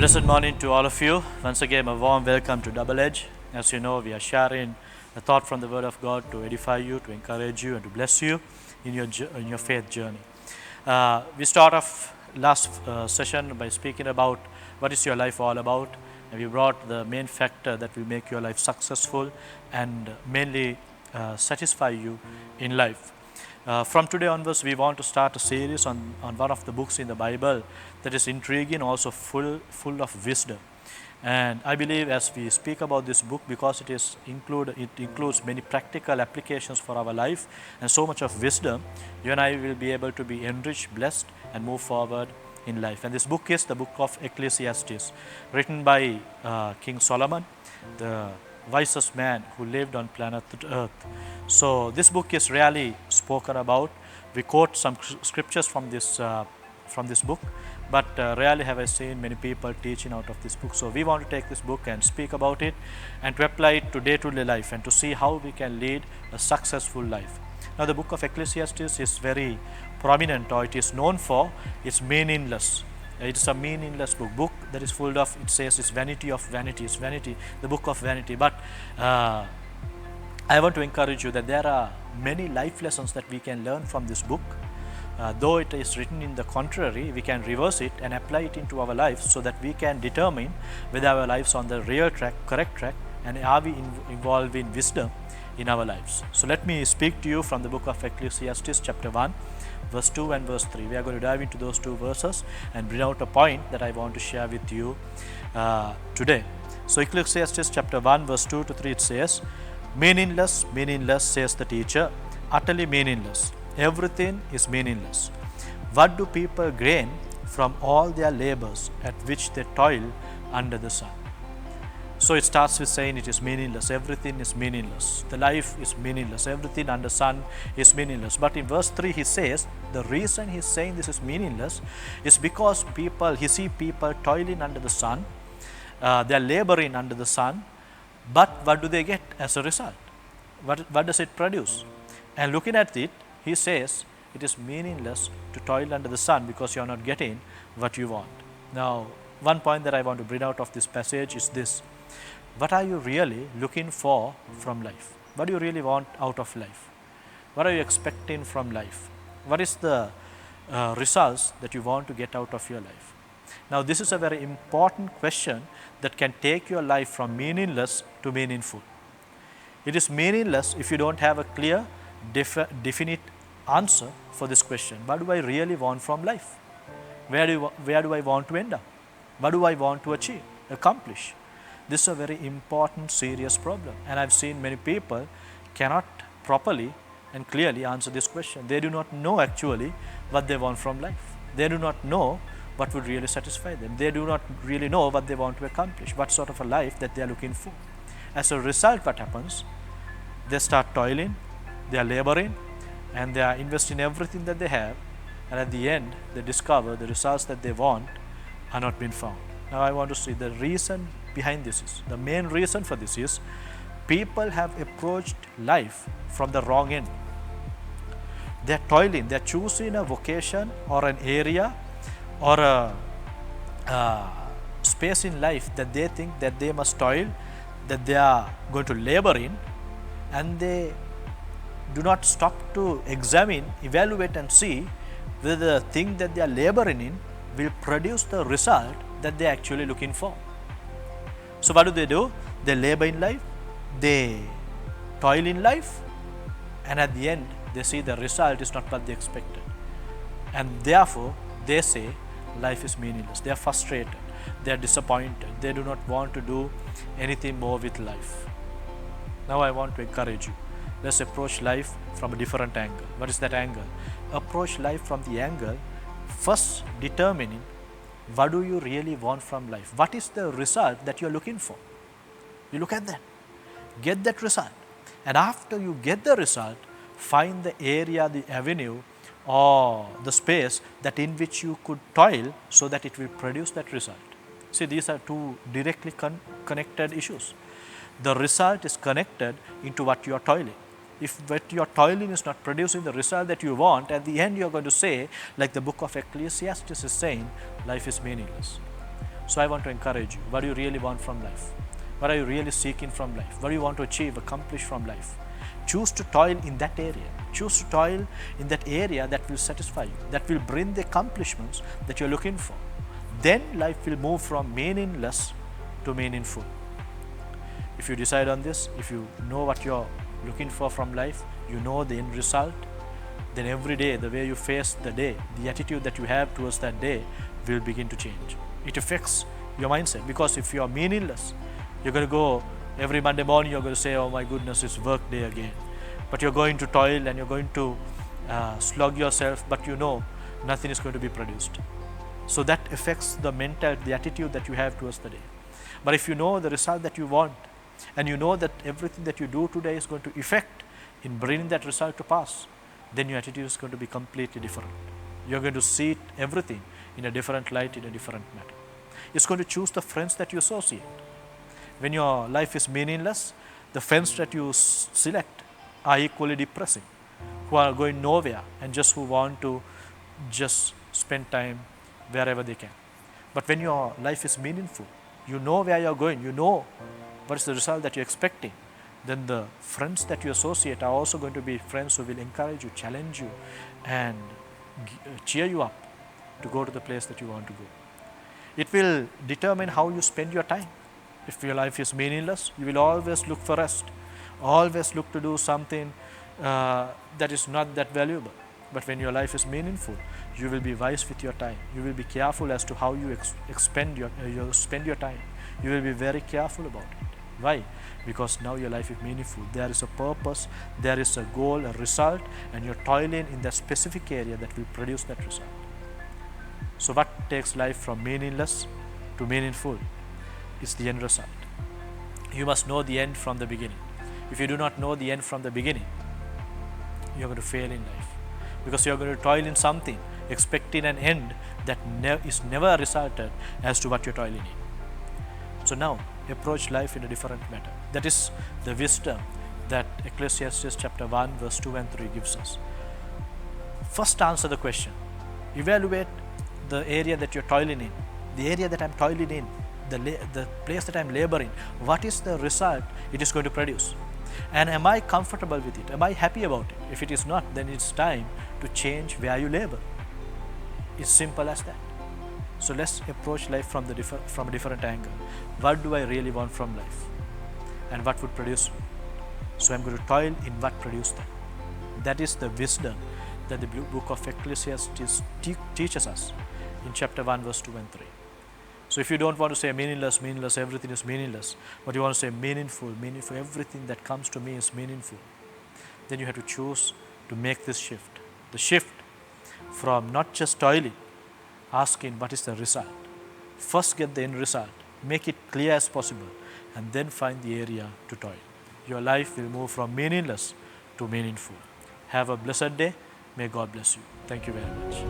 Blessed morning to all of you. Once again, a warm welcome to Double Edge. As you know, we are sharing a thought from the Word of God to edify you, to encourage you, and to bless you in your faith journey. We start off last session by speaking about what is your life all about, and we brought the main factor that will make your life successful and mainly satisfy you in life. From today onwards, we want to start a series on one of the books in the Bible that is intriguing, also full of wisdom. And I believe as we speak about this book, because it includes many practical applications for our life and so much of wisdom, you and I will be able to be enriched, blessed, and move forward in life. And this book is the book of Ecclesiastes, written by King Solomon, the wisest man who lived on planet Earth. So this book is really spoken about. We quote some scriptures from this book, but rarely have I seen many people teaching out of this book. So we want to take this book and speak about it and to apply it to day-to-day life and to see how we can lead a successful life. Now the book of Ecclesiastes is very prominent, or it is known for its meaningless. It is a meaningless book that is full of, it says it's vanity of vanity, it's vanity, the book of vanity. But I want to encourage you that there are many life lessons that we can learn from this book. Though it is written in the contrary, we can reverse it and apply it into our lives so that we can determine whether our lives are on the real track, correct track, and are we involving wisdom in our lives. So let me speak to you from the book of Ecclesiastes chapter 1, verse 2 and verse 3. We are going to dive into those two verses and bring out a point that I want to share with you today. So Ecclesiastes chapter 1, verse 2 to 3, it says, "Meaningless, meaningless, says the teacher, utterly meaningless. Everything is meaningless. What do people gain from all their labors at which they toil under the sun?" So it starts with saying it is meaningless. Everything is meaningless. The life is meaningless. Everything under the sun is meaningless. But in verse 3 he says the reason he's saying this is meaningless is because he see people toiling under the sun. They are laboring under the sun. But what do they get as a result? What does it produce? And looking at it, he says it is meaningless to toil under the sun because you are not getting what you want. Now, one point that I want to bring out of this passage is this. What are you really looking for from life? What do you really want out of life? What are you expecting from life? What is the results that you want to get out of your life? Now, this is a very important question that can take your life from meaningless to meaningful. It is meaningless if you don't have a clear, definite answer for this question. What do I really want from life? Where do I want to end up? What do I want to achieve, accomplish? This is a very important, serious problem. And I've seen many people cannot properly and clearly answer this question. They do not know actually what they want from life. They do not know what would really satisfy them. They do not really know what they want to accomplish, what sort of a life that they are looking for. As a result, what happens? They start toiling, they are laboring, and they are investing everything that they have, and at the end, they discover the results that they want are not being found. Now, I want to see the reason behind this is, the main reason for this is, people have approached life from the wrong end. They are toiling, they are choosing a vocation or an area or a space in life that they think that they must toil, that they are going to labor in, and they do not stop to examine, evaluate and see whether the thing that they are laboring in will produce the result that they are actually looking for. So what do? They labor in life, they toil in life, and at the end they see the result is not what they expected. And therefore they say life is meaningless. They are frustrated, they are disappointed, they do not want to do anything more with life. Now I want to encourage you. Let's approach life from a different angle. What is that angle? Approach life from the angle first determining what do you really want from life? What is the result that you are looking for? You look at that, get that result, and after you get the result, find the area, the avenue or the space that in which you could toil so that it will produce that result. See, these are two directly connected issues. The result is connected into what you are toiling. If what you are toiling is not producing the result that you want, at the end you are going to say, like the book of Ecclesiastes is saying, life is meaningless. So I want to encourage you. What do you really want from life? What are you really seeking from life? What do you want to achieve, accomplish from life? Choose to toil in that area. Choose to toil in that area that will satisfy you, that will bring the accomplishments that you're looking for. Then life will move from meaningless to meaningful. If you decide on this, if you know what you're looking for from life, you know the end result, then every day, the way you face the day, the attitude that you have towards that day will begin to change. It affects your mindset, because if you're meaningless, you're going to go every Monday morning, you're going to say, oh my goodness, it's work day again. But you're going to toil and you're going to slog yourself, but you know nothing is going to be produced. So that affects the mental, the attitude that you have towards the day. But if you know the result that you want, and you know that everything that you do today is going to affect in bringing that result to pass, then your attitude is going to be completely different. You're going to see everything in a different light, in a different manner. It's going to choose the friends that you associate. When your life is meaningless, the friends that you select are equally depressing, who are going nowhere and just who want to just spend time wherever they can. But when your life is meaningful, you know where you're going, you know what is the result that you're expecting, then the friends that you associate are also going to be friends who will encourage you, challenge you, and cheer you up to go to the place that you want to go. It will determine how you spend your time. If your life is meaningless, you will always look for rest, always look to do something that is not that valuable. But when your life is meaningful, you will be wise with your time. You will be careful as to how you spend your time. You will be very careful about it. Why? Because now your life is meaningful. There is a purpose, there is a goal, a result, and you're toiling in that specific area that will produce that result. So what takes life from meaningless to meaningful is the end result. You must know the end from the beginning. If you do not know the end from the beginning, you're going to fail in life, because you're going to toil in something expecting an end that is never resulted as to what you're toiling in. So now approach life in a different manner. That is the wisdom that Ecclesiastes chapter 1 verse 2 and 3 gives us. First, answer the question. Evaluate the area that you're toiling in, the area that I'm toiling in, the place that I'm laboring. What is the result it is going to produce? And am I comfortable with it? Am I happy about it? If it is not, then it's time to change where you labor. It's simple as that. So let's approach life from a different angle. What do I really want from life? And what would produce me? So I'm going to toil in what produced that. That is the wisdom that the book of Ecclesiastes teaches us in chapter 1 verse 2 and 3. So if you don't want to say meaningless, everything is meaningless, but you want to say meaningful, everything that comes to me is meaningful, then you have to choose to make this shift. The shift from not just toiling, asking what is the result. First get the end result, make it clear as possible, and then find the area to toil. Your life will move from meaningless to meaningful. Have a blessed day. May God bless you. Thank you very much.